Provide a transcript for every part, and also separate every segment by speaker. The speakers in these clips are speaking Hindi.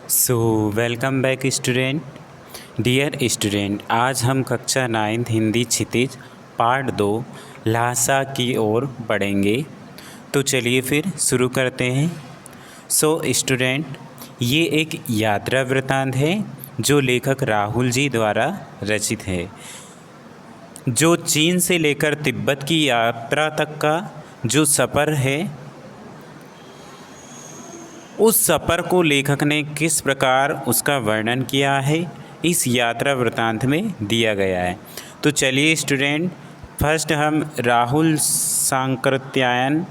Speaker 1: सो welcome back student. Dear student, आज हम कक्षा 9 हिंदी क्षितिज पार्ट 2 लहासा की ओर बढ़ेंगे। तो चलिए फिर शुरू करते हैं। सो स्टूडेंट, ये एक यात्रा वृत्तांत है जो लेखक राहुल जी द्वारा रचित है, जो चीन से लेकर तिब्बत की यात्रा तक का जो सफ़र है, उस सफ़र को लेखक ने किस प्रकार उसका वर्णन किया है इस यात्रा वृत्तांत में दिया गया है। तो चलिए स्टूडेंट, फर्स्ट हम राहुल सांकृत्यायन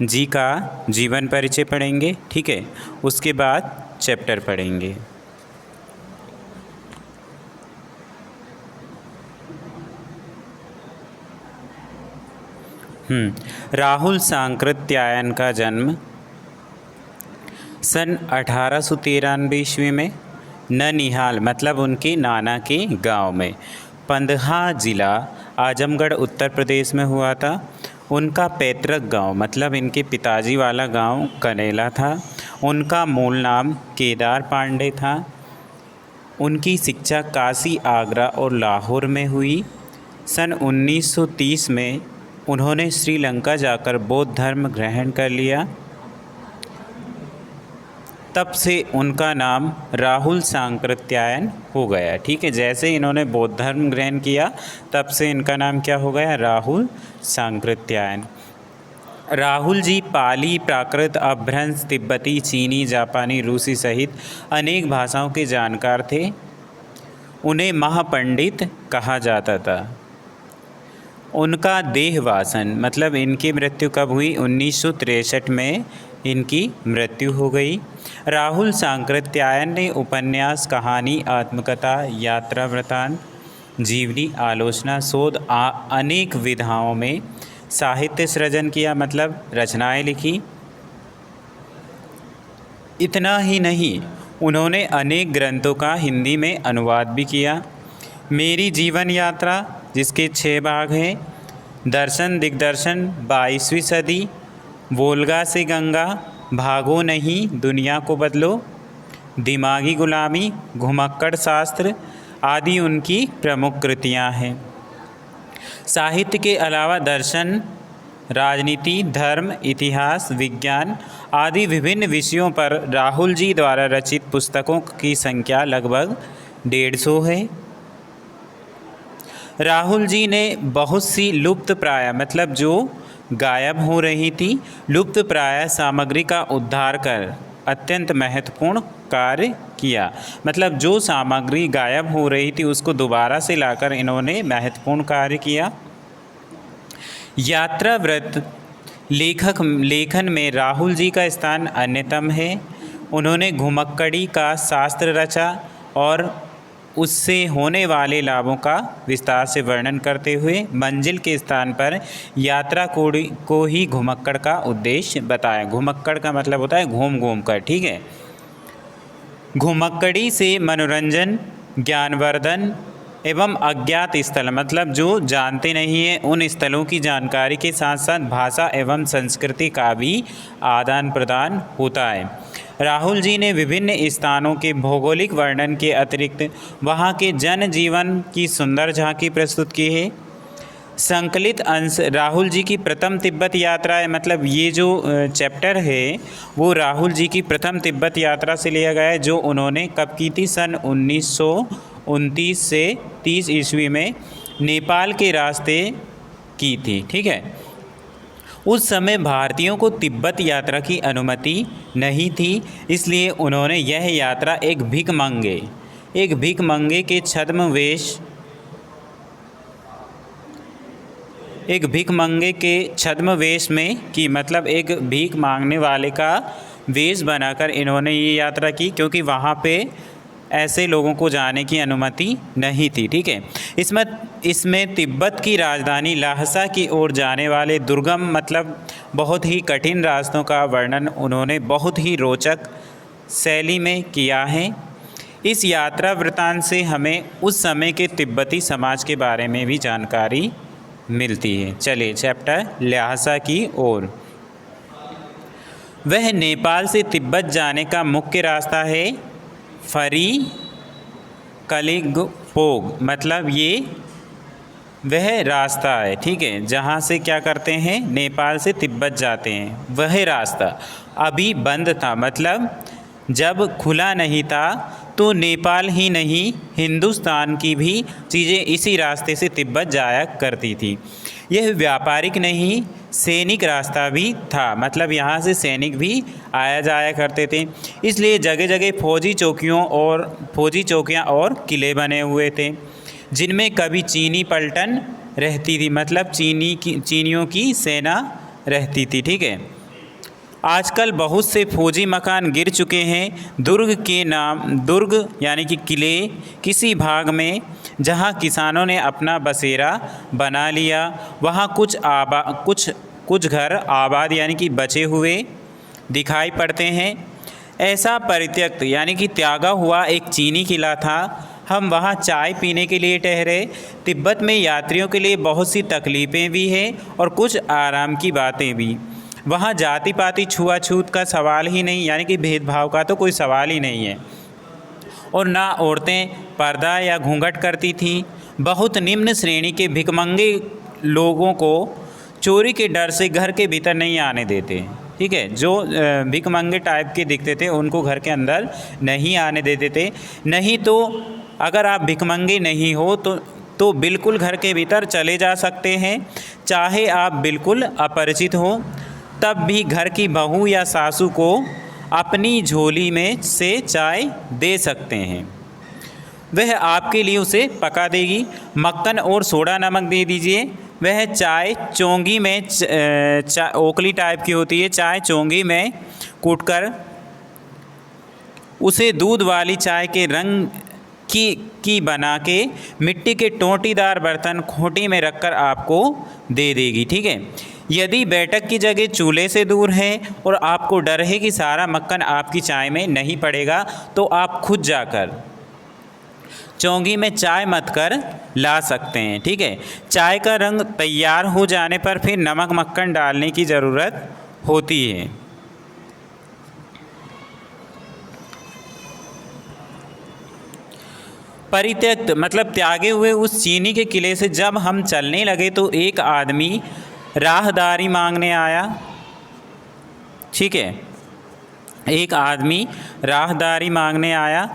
Speaker 1: जी का जीवन परिचय पढ़ेंगे, ठीक है। उसके बाद चैप्टर पढ़ेंगे। राहुल सांकृत्यायन का जन्म सन 1893 ईस्वी में ननिहाल मतलब उनके नाना के गांव में पंदहा ज़िला आजमगढ़ उत्तर प्रदेश में हुआ था। उनका पैतृक गांव मतलब इनके पिताजी वाला गांव कनेला था। उनका मूल नाम केदार पांडे था। उनकी शिक्षा काशी, आगरा और लाहौर में हुई। सन 1930 में उन्होंने श्रीलंका जाकर बौद्ध धर्म ग्रहण कर लिया। तब से उनका नाम राहुल सांकृत्यायन हो गया, ठीक है। जैसे इन्होंने बौद्ध धर्म ग्रहण किया तब से इनका नाम क्या हो गया, राहुल सांकृत्यायन। राहुल जी पाली, प्राकृत, अपभ्रंश, तिब्बती, चीनी, जापानी, रूसी सहित अनेक भाषाओं के जानकार थे। उन्हें महापंडित कहा जाता था। उनका देहवासन मतलब इनकी मृत्यु कब हुई, 1963 में इनकी मृत्यु हो गई। राहुल सांकृत्यायन ने उपन्यास, कहानी, आत्मकथा, यात्रा वृत्तांत, जीवनी, आलोचना, शोध अनेक विधाओं में साहित्य सृजन किया मतलब रचनाएं लिखी। इतना ही नहीं, उन्होंने अनेक ग्रंथों का हिंदी में अनुवाद भी किया। मेरी जीवन यात्रा जिसके 6 भाग हैं, दर्शन दिग्दर्शन, 22वीं सदी, वोल्गा से गंगा, भागो नहीं दुनिया को बदलो, दिमागी गुलामी, घुमक्कड़ शास्त्र आदि उनकी प्रमुख कृतियां हैं। साहित्य के अलावा दर्शन, राजनीति, धर्म, इतिहास, विज्ञान आदि विभिन्न विषयों पर राहुल जी द्वारा रचित पुस्तकों की संख्या लगभग 150 है। राहुल जी ने बहुत सी लुप्त प्राय मतलब जो गायब हो रही थी, लुप्त प्राय सामग्री का उद्धार कर अत्यंत महत्वपूर्ण कार्य किया। मतलब जो सामग्री गायब हो रही थी उसको दोबारा से लाकर इन्होंने महत्वपूर्ण कार्य किया। यात्रा व्रत लेखन में राहुल जी का स्थान अन्यतम है। उन्होंने घुमक्कड़ी का शास्त्र रचा और उससे होने वाले लाभों का विस्तार से वर्णन करते हुए मंजिल के स्थान पर यात्रा को ही घुमक्कड़ का उद्देश्य बताया। घुमक्कड़ का मतलब होता है घूम घूम कर, ठीक है। घुमक्कड़ी से मनोरंजन, ज्ञानवर्धन एवं अज्ञात स्थल मतलब जो जानते नहीं हैं उन स्थलों की जानकारी के साथ साथ भाषा एवं संस्कृति का भी आदान प्रदान होता है। राहुल जी ने विभिन्न स्थानों के भौगोलिक वर्णन के अतिरिक्त वहाँ के जनजीवन की सुंदर झांकी प्रस्तुत की है। संकलित अंश राहुल जी की प्रथम तिब्बत यात्रा है मतलब ये जो चैप्टर है वो राहुल जी की प्रथम तिब्बत यात्रा से लिया गया है, जो उन्होंने कब की थी, सन 1929 से 30 ईस्वी में नेपाल के रास्ते की थी, ठीक है। उस समय भारतीयों को तिब्बत यात्रा की अनुमति नहीं थी, इसलिए उन्होंने यह यात्रा एक भिख मंगे के छद्मवेश में की। मतलब एक भीख मांगने वाले का वेश बनाकर इन्होंने ये यात्रा की, क्योंकि वहाँ पे ऐसे लोगों को जाने की अनुमति नहीं थी, ठीक है। इसमें तिब्बत की राजधानी लहासा की ओर जाने वाले दुर्गम मतलब बहुत ही कठिन रास्तों का वर्णन उन्होंने बहुत ही रोचक शैली में किया है। इस यात्रा वृत्तांत से हमें उस समय के तिब्बती समाज के बारे में भी जानकारी मिलती है। चलिए चैप्टर लहासा की ओर। वह नेपाल से तिब्बत जाने का मुख्य रास्ता है। फरी कलिगपोग, मतलब ये वह रास्ता है, ठीक है, जहाँ से क्या करते हैं, नेपाल से तिब्बत जाते हैं, वह रास्ता अभी बंद था। मतलब जब खुला नहीं था तो नेपाल ही नहीं, हिंदुस्तान की भी चीज़ें इसी रास्ते से तिब्बत जाया करती थी। यह व्यापारिक नहीं, सैनिक रास्ता भी था, मतलब यहाँ से सैनिक भी आया जाया करते थे। इसलिए जगह जगह फौजी चौकियाँ और किले बने हुए थे, जिनमें कभी चीनी पलटन रहती थी, मतलब चीनियों की सेना रहती थी, ठीक है। आजकल बहुत से फौजी मकान गिर चुके हैं। दुर्ग यानी कि किले किसी भाग में जहां किसानों ने अपना बसेरा बना लिया, वहां कुछ घर आबाद यानी कि बचे हुए दिखाई पड़ते हैं। ऐसा परित्यक्त यानी कि त्यागा हुआ एक चीनी किला था। हम वहाँ चाय पीने के लिए ठहरे। तिब्बत में यात्रियों के लिए बहुत सी तकलीफ़ें भी हैं और कुछ आराम की बातें भी। वहाँ जाति पाति छुआछूत का सवाल ही नहीं, यानी कि भेदभाव का तो कोई सवाल ही नहीं है, और ना औरतें पर्दा या घूंघट करती थीं। बहुत निम्न श्रेणी के भिखमंगे लोगों को चोरी के डर से घर के भीतर नहीं आने देते, ठीक है। जो भिखमंगे टाइप के दिखते थे उनको घर के अंदर नहीं आने देते थे। नहीं तो अगर आप भिखमंगे नहीं हो तो बिल्कुल घर के भीतर चले जा सकते हैं। चाहे आप बिल्कुल अपरिचित हो, तब भी घर की बहू या सासू को अपनी झोली में से चाय दे सकते हैं, वह आपके लिए उसे पका देगी। मक्खन और सोडा नमक दे दीजिए। वह चाय चोंगी में ओखली टाइप की होती है, चाय चोंगी में कूटकर उसे दूध वाली चाय के रंग की बना के मिट्टी के टोंटीदार बर्तन खोटी में रखकर आपको दे देगी, ठीक है। यदि बैठक की जगह चूल्हे से दूर है और आपको डर है कि सारा मक्खन आपकी चाय में नहीं पड़ेगा, तो आप खुद जाकर चौंगी में चाय मत कर ला सकते हैं, ठीक है। चाय का रंग तैयार हो जाने पर फिर नमक मक्खन डालने की ज़रूरत होती है। परित्यक्त मतलब त्यागे हुए उस चीनी के किले से जब हम चलने लगे तो एक आदमी राहदारी मांगने आया, ठीक है। एक आदमी राहदारी मांगने आया।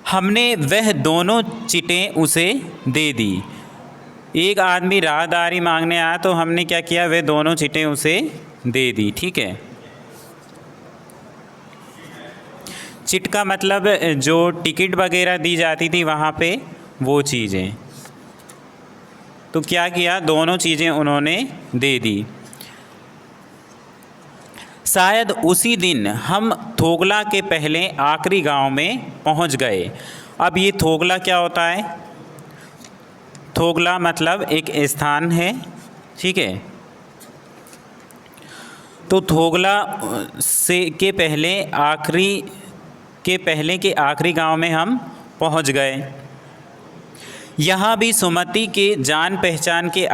Speaker 1: हमने वह दोनों चिटें उसे दे दी। एक आदमी राहदारी मांगने आया तो हमने क्या किया, वह दोनों चिटें उसे दे दी, ठीक है। चिट का मतलब जो टिकट वगैरह दी जाती थी वहाँ पे, वो चीज़ें। तो क्या किया, दोनों चीज़ें उन्होंने दे दी। शायद उसी दिन हम थोगला के पहले आखिरी गांव में पहुंच गए। अब ये थोगला क्या होता है? थोगला मतलब एक स्थान है, ठीक है। तो थोगला के पहले के आखिरी गांव में हम पहुंच गए। यहाँ भी सुमति के जान पहचान के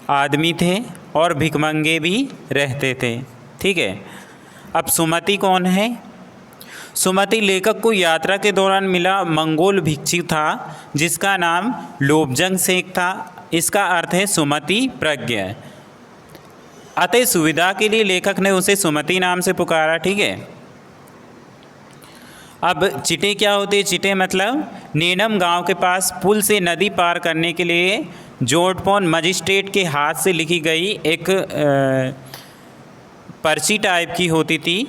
Speaker 1: आदमी थे और भिखमंगे भी रहते थे, ठीक है। अब सुमति कौन है? सुमति लेखक को यात्रा के दौरान मिला मंगोल भिक्षु था जिसका नाम लोबजंग शेख था। इसका अर्थ है सुमति प्रज्ञ। अतः सुविधा के लिए लेखक ने उसे सुमति नाम से पुकारा, ठीक है। अब चिटे क्या होती है? चिटे मतलब नेनम गांव के पास पुल से नदी पार करने के लिए जोटपोन मजिस्ट्रेट के हाथ से लिखी गई एक पर्ची टाइप की होती थी,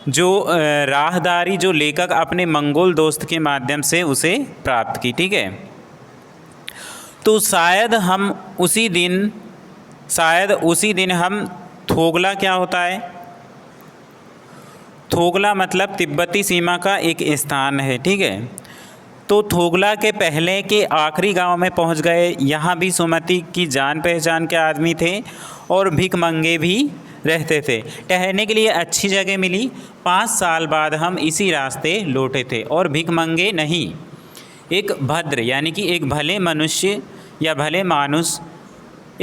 Speaker 1: जो राहदारी जो लेखक अपने मंगोल दोस्त के माध्यम से उसे प्राप्त की, ठीक है। तो शायद उसी दिन हम थोगला क्या होता है? थोगला मतलब तिब्बती सीमा का एक स्थान है, ठीक है। तो थोगला के पहले के आखिरी गांव में पहुंच गए। यहाँ भी सुमति की जान पहचान के आदमी थे और भिखमंगे भी रहते थे। ठहरने के लिए अच्छी जगह मिली। 5 साल बाद हम इसी रास्ते लौटे थे और भिखमंगे नहीं, एक भद्र यानी कि एक भले मनुष्य या भले मानुस,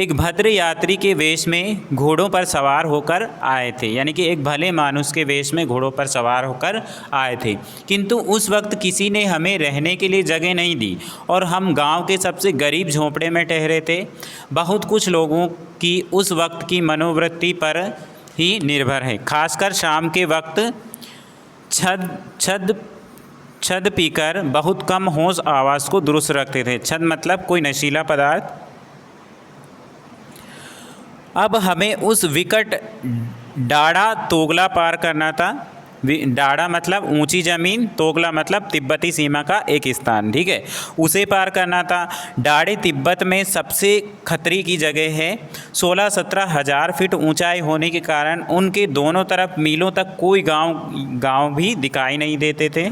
Speaker 1: एक भद्र यात्री के वेश में घोड़ों पर सवार होकर आए थे, यानी कि एक भले मानुष के वेश में घोड़ों पर सवार होकर आए थे। किंतु उस वक्त किसी ने हमें रहने के लिए जगह नहीं दी और हम गांव के सबसे गरीब झोंपड़े में ठहरे थे। बहुत कुछ लोगों की उस वक्त की मनोवृत्ति पर ही निर्भर है, खासकर शाम के वक्त छद पीकर बहुत कम होश आवाज़ को दुरुस्त रखते थे। छद मतलब कोई नशीला पदार्थ। अब हमें उस विकट डाड़ा तोगला पार करना था। डाड़ा मतलब ऊंची ज़मीन, तोगला मतलब तिब्बती सीमा का एक स्थान, ठीक है, उसे पार करना था। डाड़े तिब्बत में सबसे खतरे की जगह है। 16-17 हज़ार फीट ऊंचाई होने के कारण उनके दोनों तरफ मीलों तक कोई गांव भी दिखाई नहीं देते थे।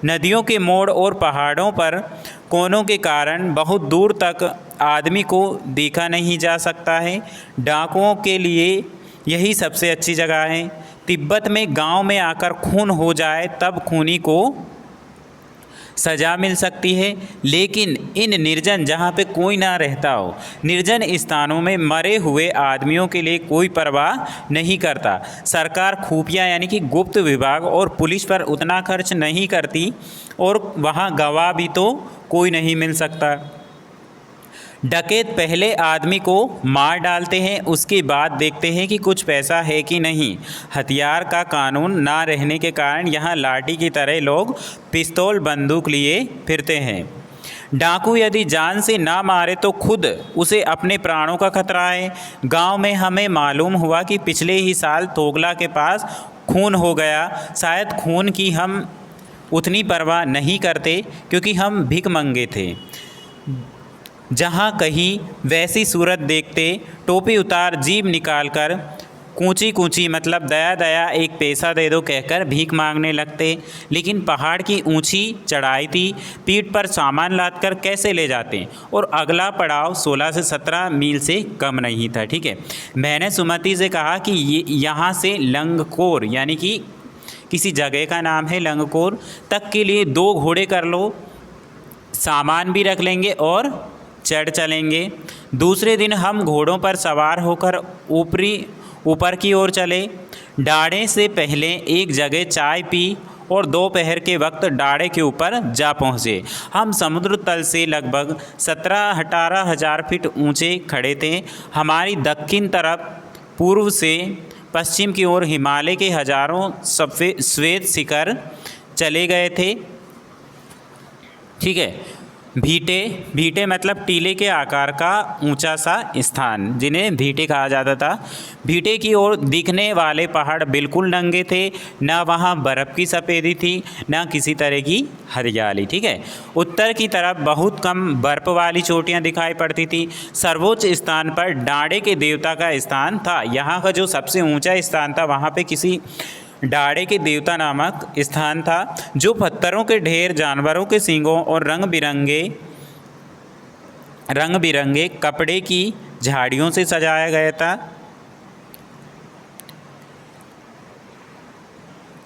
Speaker 1: नदियों के मोड़ और पहाड़ों पर कोनों के कारण बहुत दूर तक आदमी को देखा नहीं जा सकता है। डाकुओं के लिए यही सबसे अच्छी जगह है। तिब्बत में गांव में आकर खून हो जाए तब खूनी को सज़ा मिल सकती है, लेकिन इन निर्जन जहाँ पे कोई ना रहता हो, निर्जन स्थानों में मरे हुए आदमियों के लिए कोई परवाह नहीं करता। सरकार खुफिया यानी कि गुप्त विभाग और पुलिस पर उतना खर्च नहीं करती और वहाँ गवाह भी तो कोई नहीं मिल सकता। डकैत पहले आदमी को मार डालते हैं, उसके बाद देखते हैं कि कुछ पैसा है कि नहीं। हथियार का कानून ना रहने के कारण यहाँ लाठी की तरह लोग पिस्तौल बंदूक लिए फिरते हैं। डाकू यदि जान से ना मारे तो खुद उसे अपने प्राणों का खतरा है। गांव में हमें मालूम हुआ कि पिछले ही साल तोगला के पास खून हो गया। शायद खून की हम उतनी परवाह नहीं करते क्योंकि हम भिख मंगे थे। जहाँ कहीं वैसी सूरत देखते टोपी उतार जीभ निकाल कर कूची कूची मतलब दया दया एक पैसा दे दो कहकर भीख मांगने लगते। लेकिन पहाड़ की ऊंची चढ़ाई थी, पीठ पर सामान लादकर कैसे ले जाते, और अगला पड़ाव 16 से 17 मील से कम नहीं था, ठीक है। मैंने सुमति से कहा कि यहाँ से लंगकोर यानी कि किसी जगह का नाम है लंगकोर तक के लिए 2 घोड़े कर लो, सामान भी रख लेंगे और चढ़ चलेंगे। दूसरे दिन हम घोड़ों पर सवार होकर ऊपर की ओर चले। डाड़े से पहले एक जगह चाय पी और दोपहर के वक्त डाड़े के ऊपर जा पहुँचे। हम समुद्र तल से लगभग 17-18 हज़ार फीट ऊंचे खड़े थे। हमारी दक्षिण तरफ पूर्व से पश्चिम की ओर हिमालय के हज़ारों श्वेत शिखर चले गए थे, ठीक है। भीटे मतलब टीले के आकार का ऊंचा सा स्थान, जिन्हें भीटे कहा जाता था। भीटे की ओर दिखने वाले पहाड़ बिल्कुल नंगे थे, ना वहाँ बर्फ़ की सफ़ेदी थी, ना किसी तरह की हरियाली, ठीक है। उत्तर की तरफ बहुत कम बर्फ़ वाली चोटियाँ दिखाई पड़ती थी। सर्वोच्च स्थान पर डाड़े के देवता का स्थान था। यहाँ का जो सबसे ऊँचा स्थान था वहाँ पर किसी डाड़े के देवता नामक स्थान था, जो पत्थरों के ढेर, जानवरों के सींगों और रंग बिरंगे कपड़े की झाड़ियों से सजाया गया था।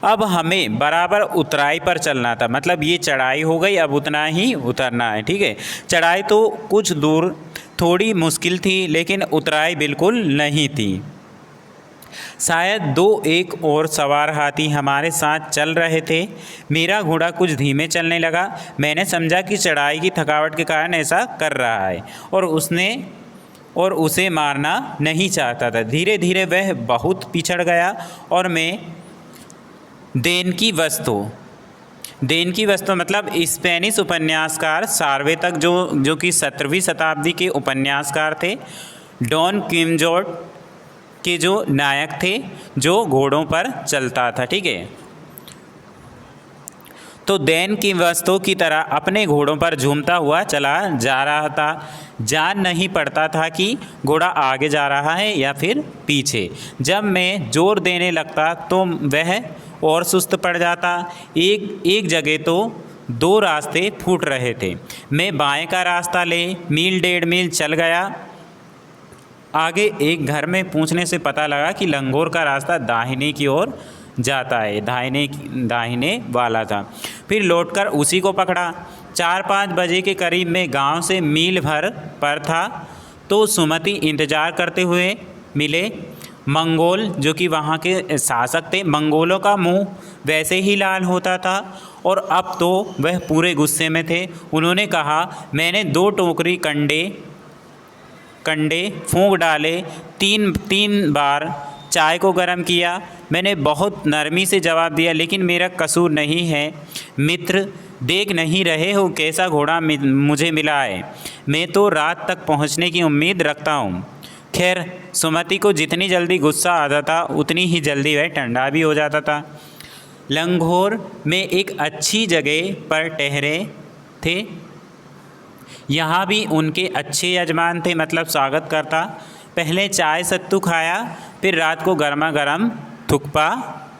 Speaker 1: अब हमें बराबर उतराई पर चलना था, मतलब ये चढ़ाई हो गई, अब उतना ही उतरना है, ठीक है। चढ़ाई तो कुछ दूर थोड़ी मुश्किल थी, लेकिन उतराई बिल्कुल नहीं थी। शायद 2-1 और सवार हाथी हमारे साथ चल रहे थे। मेरा घोड़ा कुछ धीमे चलने लगा। मैंने समझा कि चढ़ाई की थकावट के कारण ऐसा कर रहा है और उसे मारना नहीं चाहता था। धीरे धीरे वह बहुत पिछड़ गया और मैं देन की वस्तु मतलब स्पेनिश उपन्यासकार सार्वे तक जो कि 17वीं शताब्दी के उपन्यासकार थे, डॉन क्विक्सोट के जो नायक थे, जो घोड़ों पर चलता था, ठीक है। तो दैन की वस्तु की तरह अपने घोड़ों पर झूमता हुआ चला जा रहा था। जान नहीं पड़ता था कि घोड़ा आगे जा रहा है या फिर पीछे। जब मैं जोर देने लगता तो वह और सुस्त पड़ जाता। एक जगह तो 2 रास्ते फूट रहे थे। मैं बाएं का रास्ता ले मील 1.5 मील चल गया। आगे एक घर में पूछने से पता लगा कि लंगोर का रास्ता दाहिने की ओर जाता है, दाहिने वाला था। फिर लौटकर उसी को पकड़ा। 4-5 बजे के करीब में गांव से मील भर पर था। तो सुमति इंतज़ार करते हुए मिले। मंगोल जो कि वहाँ के शासक थे, मंगोलों का मुंह वैसे ही लाल होता था और अब तो वह पूरे गुस्से में थे। उन्होंने कहा, मैंने 2 टोकरी कंडे फूंक डाले, 3 बार चाय को गर्म किया। मैंने बहुत नरमी से जवाब दिया, लेकिन मेरा कसूर नहीं है मित्र, देख नहीं रहे हो कैसा घोड़ा मुझे मिला है। मैं तो रात तक पहुंचने की उम्मीद रखता हूं। खैर, सुमति को जितनी जल्दी गुस्सा आता था उतनी ही जल्दी वह ठंडा भी हो जाता था। लंगोर में एक अच्छी जगह पर ठहरे थे। यहाँ भी उनके अच्छे यजमान थे, मतलब स्वागत करता। पहले चाय सत्तू खाया, फिर रात को गर्मा गर्म थुक्पा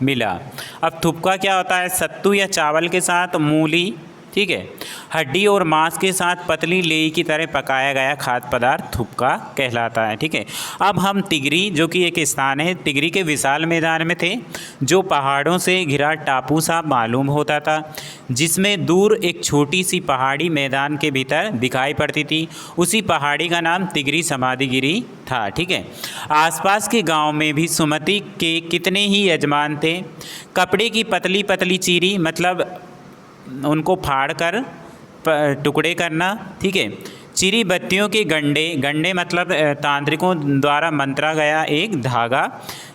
Speaker 1: मिला। अब थुक्पा क्या होता है? सत्तू या चावल के साथ मूली, ठीक है, हड्डी और मांस के साथ पतली लेई की तरह पकाया गया खाद्य पदार्थ थुक्पा कहलाता है, ठीक है। अब हम तिगरी, जो कि एक स्थान है, तिगरी के विशाल मैदान में थे, जो पहाड़ों से घिरा टापू सा मालूम होता था, जिसमें दूर एक छोटी सी पहाड़ी मैदान के भीतर दिखाई पड़ती थी। उसी पहाड़ी का नाम तिगरी समाधिगिरी था, ठीक है। आसपास के गांव में भी सुमति के कितने ही यजमान थे। कपड़े की पतली पतली चीरी, मतलब उनको फाड़ कर टुकड़े करना, ठीक है। चिरी बत्तियों के गंडे मतलब तांत्रिकों द्वारा मंत्रा गया एक धागा।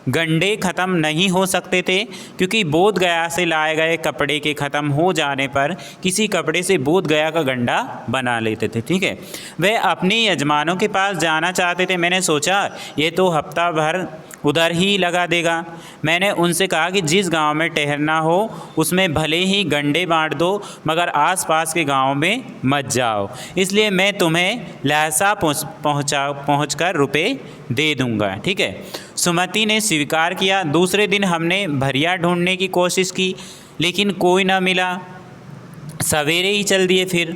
Speaker 1: गंडे ख़त्म नहीं हो सकते थे, क्योंकि बोध गया से लाए गए कपड़े के ख़त्म हो जाने पर किसी कपड़े से बोध गया का गंडा बना लेते थे, ठीक है। वे अपने यजमानों के पास जाना चाहते थे। मैंने सोचा ये तो हफ्ता भर उधर ही लगा देगा। मैंने उनसे कहा कि जिस गांव में ठहरना हो उसमें भले ही गंडे बांट दो, मगर आसपास के गांव में मत जाओ, इसलिए मैं तुम्हें लहसा पहुँच कर रुपये दे दूंगा, ठीक है। सुमति ने स्वीकार किया। दूसरे दिन हमने भरिया ढूंढने की कोशिश की, लेकिन कोई ना मिला। सवेरे ही चल दिए फिर।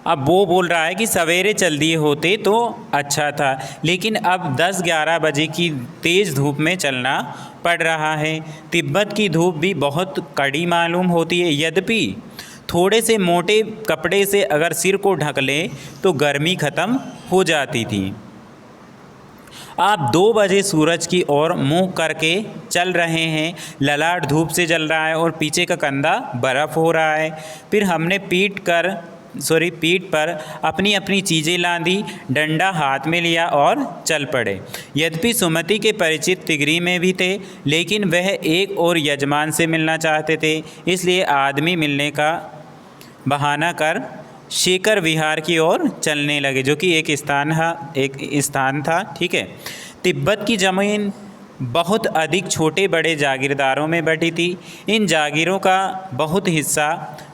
Speaker 1: अब वो बोल रहा है कि सवेरे चल दिए होते तो अच्छा था, लेकिन अब 10-11 बजे की तेज़ धूप में चलना पड़ रहा है। तिब्बत की धूप भी बहुत कड़ी मालूम होती है, यद्यपि थोड़े से मोटे कपड़े से अगर सिर को ढक लें तो गर्मी ख़त्म हो जाती थी। आप 2 बजे सूरज की ओर मुँह करके चल रहे हैं। ललाट धूप से जल रहा है और पीछे का कंधा बर्फ़ हो रहा है। फिर हमने पीठ पर अपनी अपनी चीज़ें लादी, डंडा हाथ में लिया और चल पड़े। यद्यपि सुमति के परिचित तिगरी में भी थे, लेकिन वह एक और यजमान से मिलना चाहते थे, इसलिए आदमी मिलने का बहाना कर शेखर विहार की ओर चलने लगे, जो कि एक स्थान था, ठीक है। तिब्बत की ज़मीन बहुत अधिक छोटे बड़े जागीरदारों में बटी थी। इन जागीरों का बहुत हिस्सा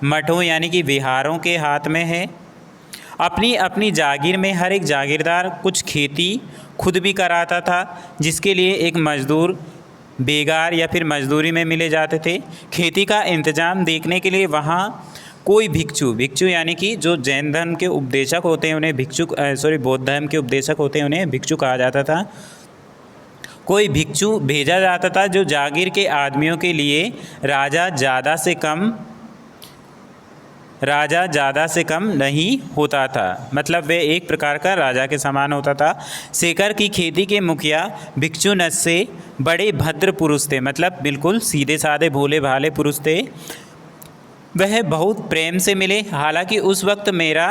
Speaker 1: मठों यानी कि विहारों के हाथ में है। अपनी अपनी जागीर में हर एक जागीरदार कुछ खेती खुद भी कराता था, जिसके लिए एक मजदूर बेगार या फिर मजदूरी में मिले जाते थे। खेती का इंतज़ाम देखने के लिए वहाँ कोई भिक्षु यानी कि जो जैन धर्म के उपदेशक होते हैं उन्हें बौद्ध धर्म के उपदेशक होते हैं उन्हें भिक्षु कहा जाता था। कोई भिक्षु भेजा जाता था जो जागीर के आदमियों के लिए राजा ज़्यादा से कम नहीं होता था, मतलब वे एक प्रकार का राजा के समान होता था। शेखर की खेती के मुखिया भिक्षु नस्से बड़े भद्र पुरुष थे, मतलब बिल्कुल सीधे साधे भोले भाले पुरुष थे। वह बहुत प्रेम से मिले। हालांकि उस वक्त मेरा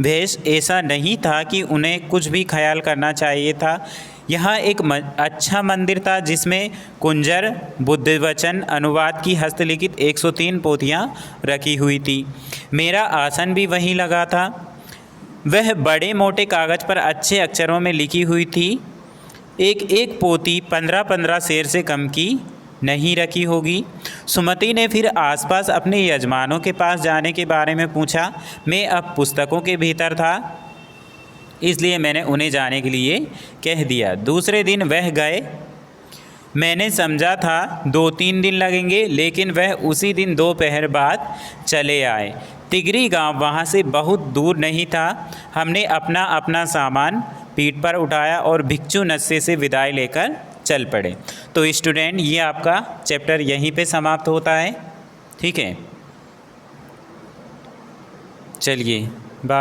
Speaker 1: भेष ऐसा नहीं था कि उन्हें कुछ भी ख्याल करना चाहिए था। यहाँ एक अच्छा मंदिर था जिसमें कुंजर बुद्ध वचन अनुवाद की हस्तलिखित 103 पोथियाँ रखी हुई थी। मेरा आसन भी वहीं लगा था। वह बड़े मोटे कागज़ पर अच्छे अक्षरों में लिखी हुई थी। एक पोथी 15-15 शेर से कम की नहीं रखी होगी। सुमति ने फिर आसपास अपने यजमानों के पास जाने के बारे में पूछा। मैं अब पुस्तकों के भीतर था, इसलिए मैंने उन्हें जाने के लिए कह दिया। दूसरे दिन वह गए। मैंने समझा था 2-3 दिन लगेंगे, लेकिन वह उसी दिन दोपहर बाद चले आए। तिगरी गांव वहां से बहुत दूर नहीं था। हमने अपना अपना सामान पीठ पर उठाया और भिक्षु नस्से से विदाई लेकर चल पड़े। तो स्टूडेंट, ये आपका चैप्टर यहीं पे समाप्त होता है, ठीक है। चलिए, बाय।